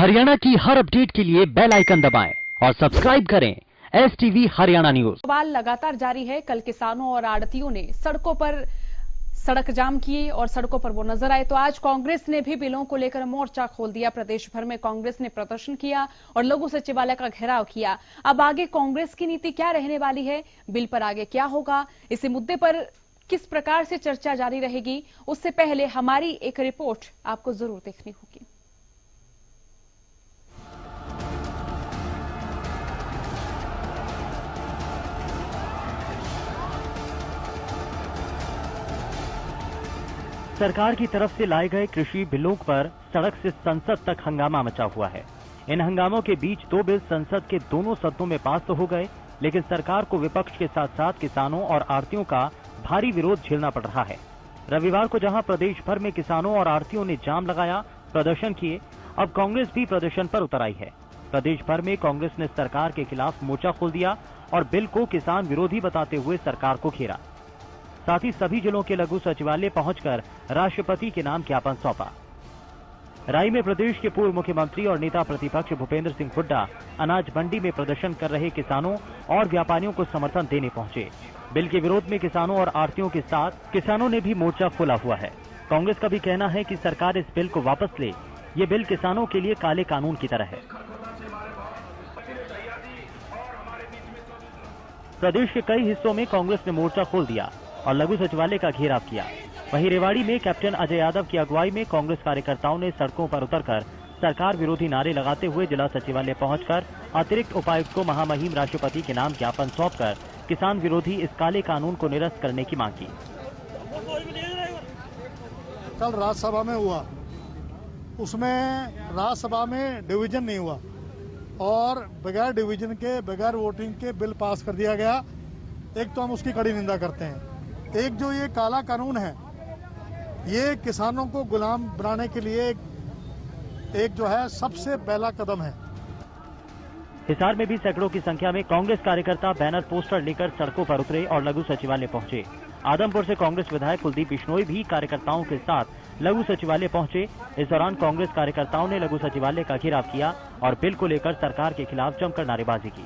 हरियाणा की हर अपडेट के लिए बेल आइकन दबाएं और सब्सक्राइब करें STV हरियाणा न्यूज। सवाल लगातार जारी है। कल किसानों और आड़तियों ने सड़कों पर सड़क जाम किए और सड़कों पर वो नजर आए, तो आज कांग्रेस ने भी बिलों को लेकर मोर्चा खोल दिया। प्रदेश भर में कांग्रेस ने प्रदर्शन किया और लघु सचिवालय का घेराव किया। अब आगे कांग्रेस की नीति क्या रहने वाली है, बिल पर आगे क्या होगा, इसी मुद्दे पर किस प्रकार से चर्चा जारी रहेगी, उससे पहले हमारी एक रिपोर्ट आपको जरूर देखनी होगी। सरकार की तरफ से लाए गए कृषि बिलों पर सड़क से संसद तक हंगामा मचा हुआ है। इन हंगामों के बीच दो बिल संसद के दोनों सदनों में पास तो हो गए, लेकिन सरकार को विपक्ष के साथ साथ किसानों और आड़तियों का भारी विरोध झेलना पड़ रहा है। रविवार को जहां प्रदेश भर में किसानों और आड़तियों ने जाम लगाया, प्रदर्शन किए, अब कांग्रेस भी प्रदर्शन पर उतर आई है। प्रदेश भर में कांग्रेस ने सरकार के खिलाफ मोर्चा खोल दिया और बिल को किसान विरोधी बताते हुए सरकार को घेरा। साथ ही सभी जिलों के लघु सचिवालय पहुंचकर राष्ट्रपति के नाम ज्ञापन सौंपा। राई में प्रदेश के पूर्व मुख्यमंत्री और नेता प्रतिपक्ष भूपेंद्र सिंह हुड्डा अनाज मंडी में प्रदर्शन कर रहे किसानों और व्यापारियों को समर्थन देने पहुंचे। बिल के विरोध में किसानों और आड़तियों के साथ किसानों ने भी मोर्चा खोला हुआ है। कांग्रेस का भी कहना है कि सरकार इस बिल को वापस ले। ये बिल किसानों के लिए काले कानून की तरह है। प्रदेश के कई हिस्सों में कांग्रेस ने मोर्चा खोल दिया और लघु सचिवालय का घेराव किया। वहीं रेवाड़ी में कैप्टन अजय यादव की अगुवाई में कांग्रेस कार्यकर्ताओं ने सड़कों पर उतरकर सरकार विरोधी नारे लगाते हुए जिला सचिवालय पहुंचकर अतिरिक्त उपायुक्त को महामहिम राष्ट्रपति के नाम ज्ञापन सौंपकर किसान विरोधी इस काले कानून को निरस्त करने की मांग की। कल राज्यसभा में हुआ, उसमें राज्यसभा में डिवीजन नहीं हुआ और बगैर डिवीजन के, बगैर वोटिंग के बिल पास कर दिया गया। एक तो हम उसकी कड़ी निंदा करते हैं। एक जो ये काला कानून है, ये किसानों को गुलाम बनाने के लिए एक जो है सबसे पहला कदम है। हिसार में भी सैकड़ों की संख्या में कांग्रेस कार्यकर्ता बैनर पोस्टर लेकर सड़कों पर उतरे और लघु सचिवालय पहुंचे। आदमपुर से कांग्रेस विधायक कुलदीप बिश्नोई भी कार्यकर्ताओं के साथ लघु सचिवालय पहुंचे। इस दौरान कांग्रेस कार्यकर्ताओं ने लघु सचिवालय का घेराव किया और बिल को लेकर सरकार के खिलाफ जमकर नारेबाजी की।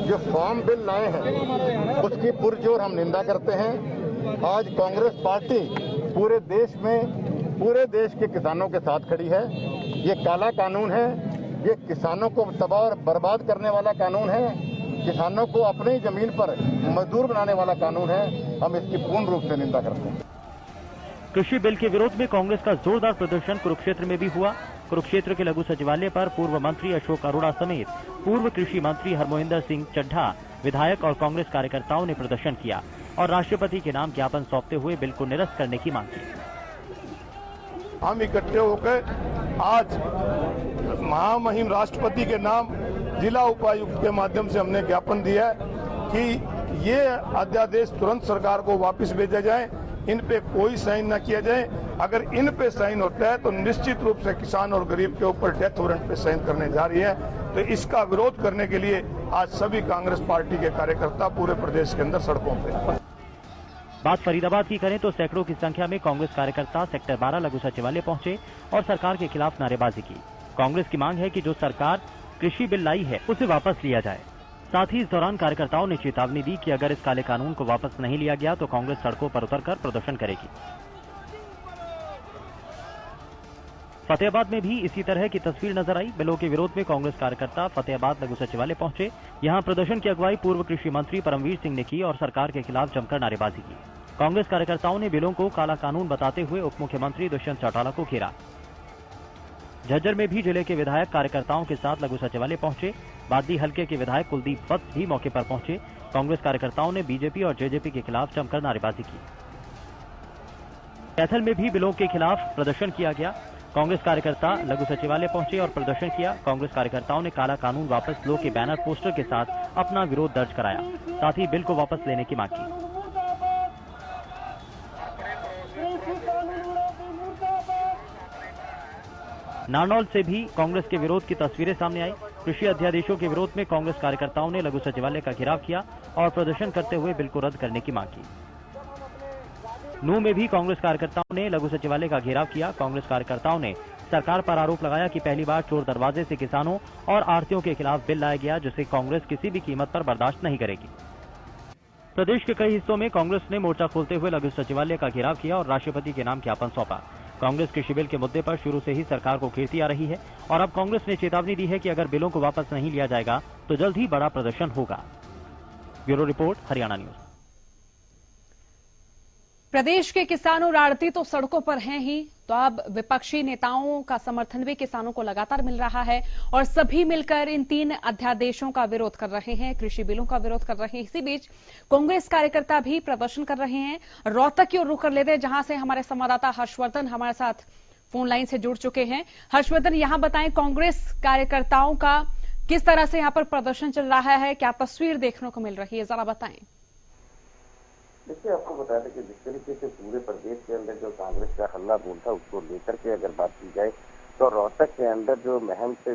जो फॉर्म बिल लाए हैं उसकी पुरजोर हम निंदा करते हैं। आज कांग्रेस पार्टी पूरे देश के किसानों के साथ खड़ी है। ये काला कानून है, ये किसानों को तबाह और बर्बाद करने वाला कानून है, किसानों को अपनी जमीन पर मजदूर बनाने वाला कानून है। हम इसकी पूर्ण रूप से निंदा करते हैं। कृषि बिल के विरोध में कांग्रेस का जोरदार प्रदर्शन कुरुक्षेत्र में भी हुआ। कुरुक्षेत्र के लघु सचिवालय पर पूर्व मंत्री अशोक अरोड़ा समेत पूर्व कृषि मंत्री हरमोहिंदर सिंह चड्ढा, विधायक और कांग्रेस कार्यकर्ताओं ने प्रदर्शन किया और राष्ट्रपति के नाम ज्ञापन सौंपते हुए बिल को निरस्त करने की मांग की। हम इकट्ठे होकर आज महामहिम राष्ट्रपति के नाम जिला उपायुक्त के माध्यम से हमने ज्ञापन दिया है कि ये अध्यादेश तुरंत सरकार को वापस भेजा जाए, इन पे कोई साइन न किया जाए। अगर इन पे साइन होता है तो निश्चित रूप से किसान और गरीब के ऊपर डेथ वारंट पे साइन करने जा रही है। तो इसका विरोध करने के लिए आज सभी कांग्रेस पार्टी के कार्यकर्ता पूरे प्रदेश के अंदर सड़कों पे। बात फरीदाबाद की करें तो सैकड़ों की संख्या में कांग्रेस कार्यकर्ता सेक्टर 12 लघु सचिवालय पहुंचे और सरकार के खिलाफ नारेबाजी की। कांग्रेस की मांग है कि जो सरकार कृषि बिल लाई है उसे वापस लिया जाए। साथ ही इस दौरान कार्यकर्ताओं ने चेतावनी दी कि अगर इस काले कानून को वापस नहीं लिया गया तो कांग्रेस सड़कों पर उतरकर प्रदर्शन करेगी। फतेहाबाद में भी इसी तरह की तस्वीर नजर आई। बिलों के विरोध में कांग्रेस कार्यकर्ता फतेहाबाद लघु सचिवालय पहुंचे। यहां प्रदर्शन की अगुवाई पूर्व कृषि मंत्री परमवीर सिंह ने की और सरकार के खिलाफ जमकर नारेबाजी की। कांग्रेस कार्यकर्ताओं ने बिलों को काला कानून बताते हुए उप मुख्यमंत्री दुष्यंत चौटाला को घेरा। झज्जर में भी जिले के विधायक कार्यकर्ताओं के साथ लघु सचिवालय पहुंचे। बादी हलके के विधायक कुलदीप वत्स भी मौके पर पहुंचे। कांग्रेस कार्यकर्ताओं ने बीजेपी और जेजेपी के खिलाफ जमकर नारेबाजी की। कैथल में भी बिलों के खिलाफ प्रदर्शन किया गया। कांग्रेस कार्यकर्ता लघु सचिवालय पहुंचे और प्रदर्शन किया। कांग्रेस कार्यकर्ताओं ने काला कानून वापस लो के बैनर पोस्टर के साथ अपना विरोध दर्ज कराया। साथ ही बिल को वापस लेने की मांग की। नारनौल से भी कांग्रेस के विरोध की तस्वीरें सामने आई। कृषि अध्यादेशों के विरोध में कांग्रेस कार्यकर्ताओं ने लघु सचिवालय का घेराव किया और प्रदर्शन करते हुए बिल को रद्द करने की मांग की। नूंह में भी कांग्रेस कार्यकर्ताओं ने लघु सचिवालय का घेराव किया। कांग्रेस कार्यकर्ताओं ने सरकार पर आरोप लगाया कि पहली बार चोर दरवाजे से किसानों और आढ़तियों के खिलाफ बिल लाया गया, जिसे कांग्रेस किसी भी कीमत पर बर्दाश्त नहीं करेगी। प्रदेश के कई हिस्सों में कांग्रेस ने मोर्चा खोलते हुए लघु सचिवालय का घेराव किया और राष्ट्रपति के नाम ज्ञापन सौंपा। कांग्रेस कृषि बिल के मुद्दे पर शुरू से ही सरकार को घेरती आ रही है और अब कांग्रेस ने चेतावनी दी है कि अगर बिलों को वापस नहीं लिया जाएगा तो जल्द ही बड़ा प्रदर्शन होगा। Bureau report, Haryana news. प्रदेश के किसान और आढ़ती तो सड़कों पर हैं ही, तो अब विपक्षी नेताओं का समर्थन भी किसानों को लगातार मिल रहा है और सभी मिलकर इन 3 अध्यादेशों का विरोध कर रहे हैं, कृषि बिलों का विरोध कर रहे हैं। इसी बीच कांग्रेस कार्यकर्ता भी प्रदर्शन कर रहे हैं। रोहतक की ओर रुख कर लेते हैं, जहां से हमारे संवाददाता हर्षवर्धन हमारे साथ फोन लाइन से जुड़ चुके हैं। हर्षवर्धन, यहां बताएं, कांग्रेस कार्यकर्ताओं का किस तरह से यहां पर प्रदर्शन चल रहा है, क्या तस्वीर देखने को मिल रही है, जरा बताएं। देखिए, आपको बता दें कि जिस तरीके से पूरे प्रदेश के अंदर जो कांग्रेस का हल्ला बोल था उसको लेकर के अगर बात की जाए तो रोहतक के अंदर जो महम से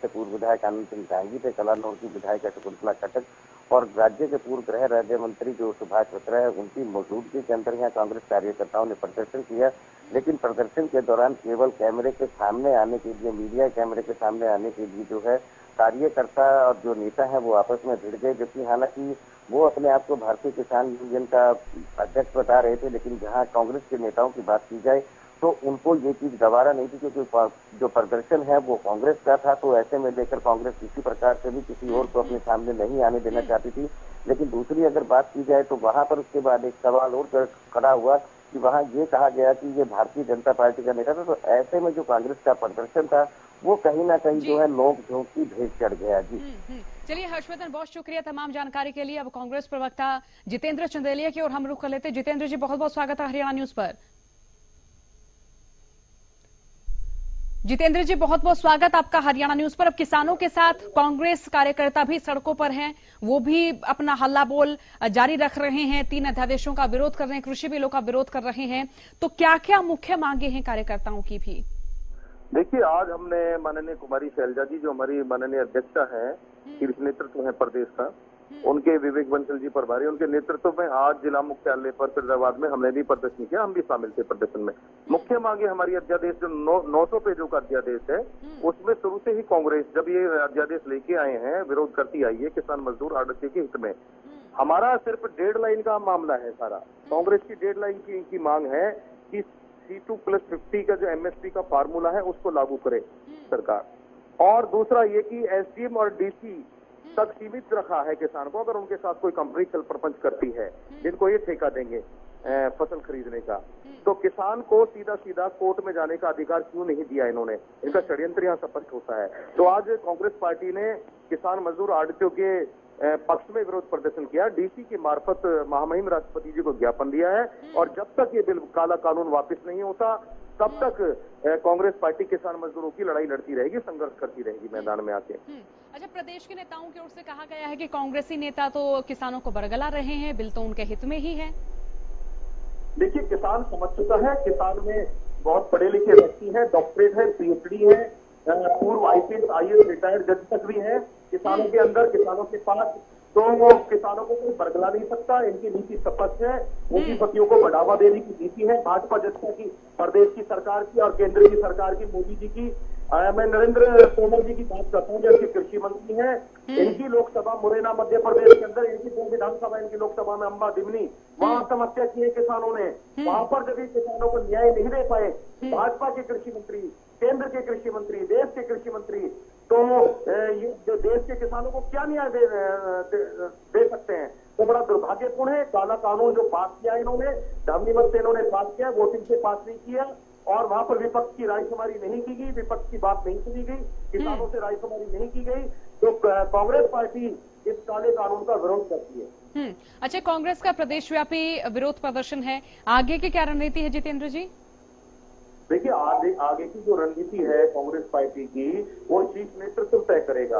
पूर्व विधायक आनंद सिंह डांगी थे, कलानौर की विधायक शकुंतला खट्टक और राज्य के पूर्व गृह राज्य मंत्री जो सुभाष बत्रा है, उनकी मौजूदगी के अंदर यहाँ कांग्रेस कार्यकर्ताओं ने प्रदर्शन किया। लेकिन प्रदर्शन के दौरान केवल कैमरे के सामने आने के लिए, मीडिया कैमरे के सामने आने के लिए जो है कार्यकर्ता और जो नेता है वो आपस में भिड़ गए, जबकि हालांकि वो अपने आप को भारतीय किसान यूनियन का अध्यक्ष बता रहे थे। लेकिन जहां कांग्रेस के नेताओं की बात की जाए तो उनको ये चीज गवारा नहीं थी, क्योंकि जो प्रदर्शन है वो कांग्रेस का था। तो ऐसे में लेकर कांग्रेस किसी प्रकार से भी किसी और को अपने सामने नहीं आने देना चाहती थी। लेकिन दूसरी अगर बात की जाए तो वहां पर उसके बाद एक सवाल और खड़ा हुआ कि वहां ये कहा गया कि ये भारतीय जनता पार्टी का नेता था। तो ऐसे में जो कांग्रेस का प्रदर्शन था वो कहीं ना कहीं जो है नोक झोंक की भेंट चढ़ गया। जी चलिए हर्षवर्धन, बहुत शुक्रिया तमाम जानकारी के लिए। अब कांग्रेस प्रवक्ता जितेंद्र चंदेलिया की ओर हम रुख कर लेते हैं। जितेंद्र जी, बहुत बहुत स्वागत है हरियाणा न्यूज पर। जितेंद्र जी, बहुत बहुत स्वागत आपका हरियाणा न्यूज पर। अब किसानों के साथ कांग्रेस कार्यकर्ता भी सड़कों पर हैं, वो भी अपना हल्ला बोल जारी रख रहे हैं, 3 अध्यादेशों का विरोध कर रहे हैं, कृषि बिलों का विरोध कर रहे हैं। तो क्या क्या मुख्य मांगे हैं कार्यकर्ताओं की भी? देखिए, आज हमने माननीय कुमारी शैलजा जी जो हमारी माननीय अध्यक्षा है, शीर्ष नेतृत्व है प्रदेश का, उनके विवेक बंसल जी प्रभारी, उनके नेतृत्व में आज जिला मुख्यालय पर फरीदाबाद में हमने भी प्रदर्शन किया। हम भी शामिल थे प्रदर्शन में। मुख्य मांगे हमारी अध्यादेश जो 900 पेजों का अध्यादेश है, उसमें शुरू से ही कांग्रेस जब ये अध्यादेश लेके आए हैं विरोध करती आई है किसान मजदूर आढ़ती के हित में। हमारा सिर्फ 1.5 लाइन का मामला है सारा। कांग्रेस की 1.5 लाइन की मांग है कि C2+50 का जो MSP का फार्मूला है उसको लागू करे सरकार, और दूसरा ये कि SDM और DC तक सीमित रखा है किसान को। अगर उनके साथ कोई कंपनी चल प्रपंच करती है जिनको ये ठेका देंगे फसल खरीदने का, तो किसान को सीधा सीधा कोर्ट में जाने का अधिकार क्यों नहीं दिया इन्होंने? इनका षड्यंत्र यहाँ स्पष्ट होता है। तो आज कांग्रेस पार्टी ने किसान मजदूर आढ़तियों के पक्ष में विरोध प्रदर्शन किया। DC की मार्फत महामहिम राष्ट्रपति जी को ज्ञापन दिया है, और जब तक ये बिल काला कानून वापस नहीं होता तब तक कांग्रेस पार्टी किसान मजदूरों की लड़ाई लड़ती रहेगी, संघर्ष करती रहेगी मैदान में आके। अच्छा, प्रदेश के नेताओं की ओर से कहा गया है कि कांग्रेसी नेता तो किसानों को बरगला रहे हैं, बिल तो उनके हित में ही है। देखिए, किसान समझ चुका है, किसान में बहुत पढ़े लिखे व्यक्ति है, डॉक्टरेट है, PhD है, पूर्व IPS IAS रिटायर्ड जज तक भी है किसानों के अंदर, किसानों के पास। तो वो किसानों को कोई बरगला नहीं सकता। इनकी नीति स्पष्ट है, पूंजीपतियों को बढ़ावा देने की नीति है भाजपा जनता की, प्रदेश की सरकार की और केंद्र की सरकार की, मोदी जी की। मैं नरेंद्र तोमर जी की बात करता हूँ जो इनके कृषि मंत्री हैं। इनकी लोकसभा मुरैना मध्य प्रदेश के अंदर, इनकी 2 विधानसभा, इनकी लोकसभा में अम्बा दिमनी, वहाँ आत्महत्या की है किसानों ने। वहां पर जब किसानों को न्याय नहीं दे पाए भाजपा के कृषि मंत्री, केंद्र के कृषि मंत्री, देश के कृषि मंत्री, तो ये देश के किसानों को क्या न्याय दे सकते हैं? तो बड़ा दुर्भाग्यपूर्ण है। काला कानून जो पास किया इन्होंने, धामनीमत से इन्होंने पास किया, वोटिंग से पास नहीं किया, और वहां पर विपक्ष की रायशुमारी नहीं की गई, विपक्ष की बात नहीं सुनी गई, किसानों से रायशुमारी नहीं की गई। तो कांग्रेस पार्टी इस काले कानून का विरोध करती है। अच्छा, कांग्रेस का प्रदेशव्यापी विरोध प्रदर्शन है, आगे की क्या रणनीति है जितेंद्र जी? देखिए, आगे की जो रणनीति है कांग्रेस पार्टी की वो शीर्ष नेतृत्व तय करेगा,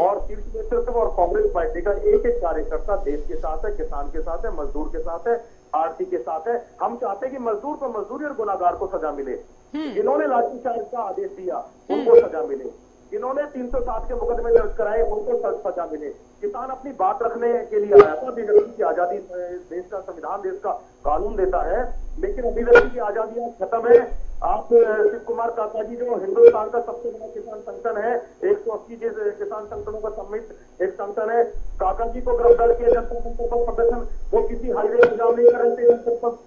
और शीर्ष नेतृत्व और कांग्रेस पार्टी का एक एक कार्यकर्ता देश के साथ है, किसान के साथ है, मजदूर के साथ है, आढ़ती के साथ है। हम चाहते हैं कि मजदूर को मजदूरी और गुनाहगार को सजा मिले। जिन्होंने लाठीचार्ज का आदेश दिया उनको सजा मिले, जिन्होंने 307 के मुकदमे दर्ज कराए उनको सजा मिले। किसान अपनी बात रखने के लिए आया था। अभिव्यक्ति की आजादी देश का संविधान, देश का कानून देता है, लेकिन अभिव्यक्ति की आजादी खत्म है। आप शिव कुमार कुमार काका जी जो हिंदुस्तान का सबसे बड़ा किसान संगठन है, 180 के किसान संगठनों का सम्मिलित एक संगठन है, काका जी को गिरफ्तार किया जंतर मंतर पर प्रदर्शन, वो किसी हाईवे इंतजाम नहीं कर रहे थे,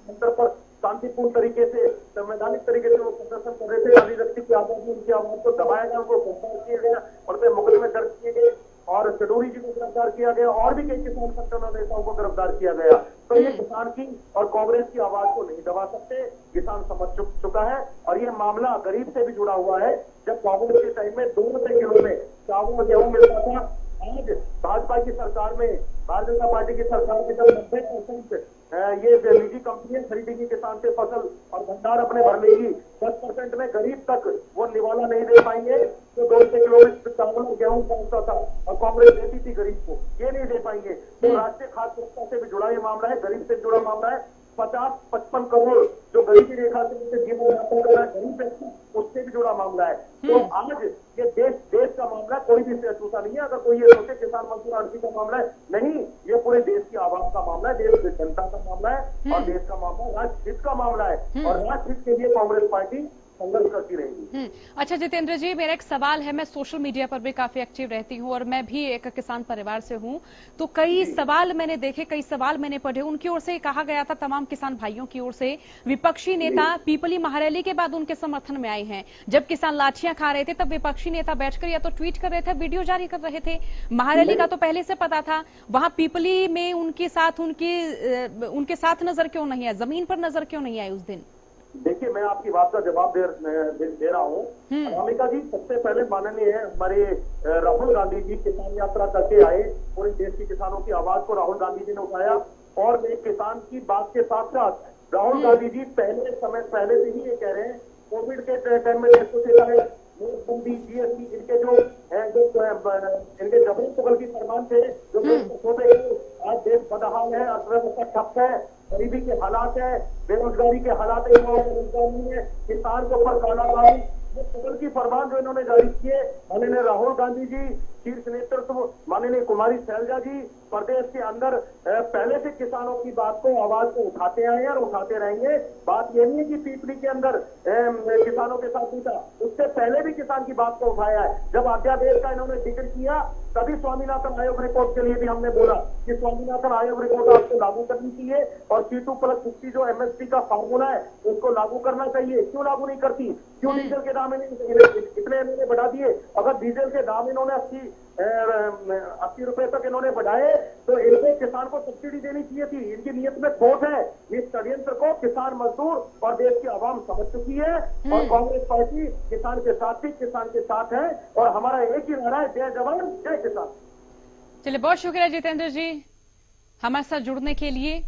मंत्र पर शांतिपूर्ण तरीके से, संवैधानिक तरीके से वो प्रदर्शन कर रहे थे। अभिव्यक्ति की आजादी, उनकी आवाज को दबाया गया, उनको गिरफ्तार किया गया और फिर मुकदमे दर्ज किए गए और चडोरी जी को गिरफ्तार किया गया और भी कई किसान संगठनों नेताओं को गिरफ्तार किया गया। तो ये किसान की और कांग्रेस की आवाज को नहीं दबा सकते, किसान समझ चुका है और ये मामला गरीब से भी जुड़ा हुआ है। जब कांग्रेस के टाइम में 2 रुपए किलो में चावल गेहूं मिलता था, आज भाजपा की सरकार में, भारतीय जनता पार्टी की सरकार में जब 90% ये निजी कंपनियां खरीदेगी किसान से फसल और भंडार अपने भर लेगी, 10% में गरीब तक वो निवाला नहीं दे पाएंगे। तो 2 रुपए किलो में चावल और गेहूं पहुंचता था और कांग्रेस देती थी गरीब को, ये नहीं दे पाएंगे। तो राष्ट्रीय खाद्य सुरक्षा से भी जुड़ा ये मामला है, गरीब से जुड़ा मामला है। 50-55 करोड़ जो गरीबी रेखा से जीवन यापन कर रहा है गरीब व्यक्ति, उससे भी जुड़ा मामला है। तो आज ये देश का मामला, कोई भी इससे अछूता नहीं है। अगर कोई ये सोचे किसान मजदूर आड़ती का मामला है, नहीं, ये पूरे देश की आवाम का मामला है, देश की जनता का मामला है और देश का मामला राष्ट्रहित का मामला है और राष्ट्रहित के लिए कांग्रेस पार्टी संघर्ष करती रहेगी। अच्छा जितेंद्र जी, मेरा एक सवाल है, मैं सोशल मीडिया पर भी काफी एक्टिव रहती हूं और मैं भी एक किसान परिवार से हूं, तो कई सवाल मैंने देखे, कई सवाल मैंने पढ़े, उनकी ओर से कहा गया था, तमाम किसान भाइयों की ओर से, विपक्षी नेता पीपली महारैली के बाद उनके समर्थन में आए हैं। जब किसान लाठियां खा रहे थे तब विपक्षी नेता बैठकर या तो ट्वीट कर रहे थे, वीडियो जारी कर रहे थे। महारैली का तो पहले से पता था, वहां पीपली में उनके साथ नजर क्यों नहीं आए, जमीन पर नजर क्यों नहीं आए उस दिन? देखिए, मैं आपकी बात का जवाब दे रहा हूँ। अनामिका जी, सबसे पहले माननीय हमारे राहुल गांधी जी किसान यात्रा करके आए, पूरे देश के किसानों की आवाज को राहुल गांधी जी ने उठाया और एक किसान की बात के साथ साथ राहुल गांधी जी पहले से ही ये कह रहे हैं, कोविड के टाइम में देश को चला है, नोटबंदी, जीएसटी, इनके जो इनके जबरन तुगल की फरमान थे जो देश को छोटे, आज देश बदहाल है, अर्थव्यवस्था ठप है, गरीबी के हालात है, बेरोजगारी के हालात है, रोजगार नहीं है, किसान के ऊपर काला कानून, वो तुगल की फरमान जो इन्होंने जारी किए, माननीय राहुल गांधी जी, शीर्ष नेतृत्व माननीय कुमारी शैलजा जी प्रदेश के अंदर पहले से किसानों की बात को, आवाज को उठाते आए हैं और उठाते रहेंगे। बात ये नहीं है कि पीपली के अंदर किसानों के साथ टूटा, उससे पहले भी किसान की बात को उठाया है। जब अध्यादेश का इन्होंने जिक्र किया तभी स्वामीनाथन आयोग रिपोर्ट के लिए भी हमने बोला कि स्वामीनाथन आयोग रिपोर्ट आपको लागू करनी चाहिए और C2+50 जो MSP का फार्मूला है उसको लागू करना चाहिए। क्यों लागू नहीं करती? क्यों डीजल के दाम इतने इन्होंने बढ़ा दिए? अगर डीजल के दाम इन्होंने 80 रुपए तक इन्होंने बढ़ाए तो इनको किसान को सब्सिडी देनी चाहिए थी। इनकी नीयत में खोट है। इस षड्यंत्र को किसान मजदूर और देश की आवाम समझ चुकी है और कांग्रेस पार्टी किसान के साथ थी, किसान के साथ है और हमारा एक ही नारा है, जय जवान जय किसान। चलिए, बहुत शुक्रिया जितेंद्र जी हमारे साथ जुड़ने के लिए।